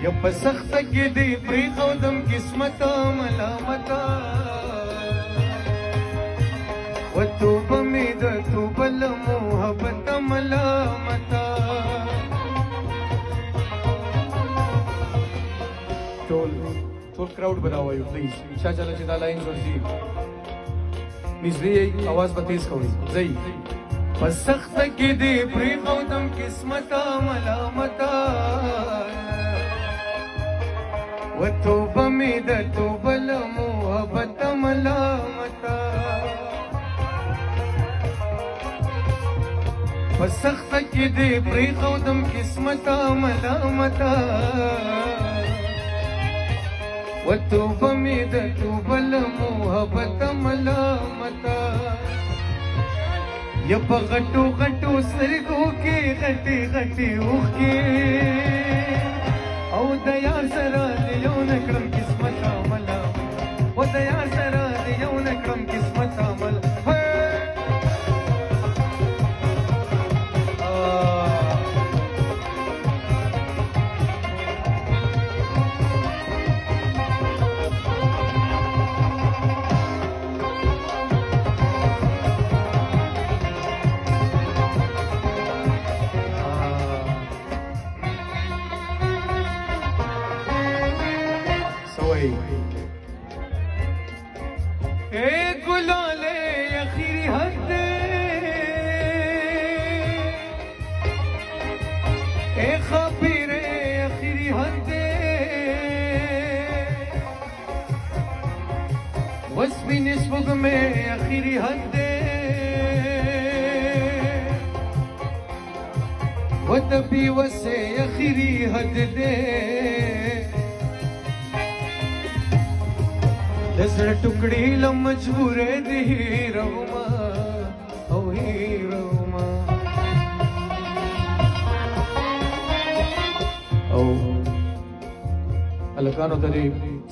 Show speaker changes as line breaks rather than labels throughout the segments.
یا په سخته کې دې پرېښودم قسمته ملامته و توبه مې د توبه له محبته ملامته ټول کراؤډ به راوایو پلیز چا چله چې دا لاینز ورځي نږدې اواز به تیز کوئ ځئ په سخته کې دې پرېښودم قسمته ملامته و توبه مې د توبه له محبته ملامته په سخته کې دې پرېښودم قسمته ملامته و توبه مې د توبه له محبته ملامته یا په غټو غټو سترګو کې غټې غټې اوښکې او د یار سره دې یو نه کړم قسمت عمله و د یار سره دې یو نه کړم قسمت عمل اے گلالے اخیری حد دے اے خبیرے اخیری حد دے وسبی نسبگ میں اخیری حد دے وتبی وسے اخیری حد دے دزړه ټوکړې له مجبورې د هیروما او هیروما او هلکانو درې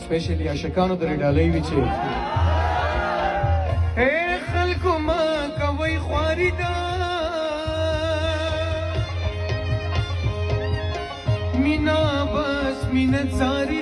سپیشلی عاشقانو درې ډالۍ وي چې اے خلکو ما کوئ خواري ده مینا بس مینه څاري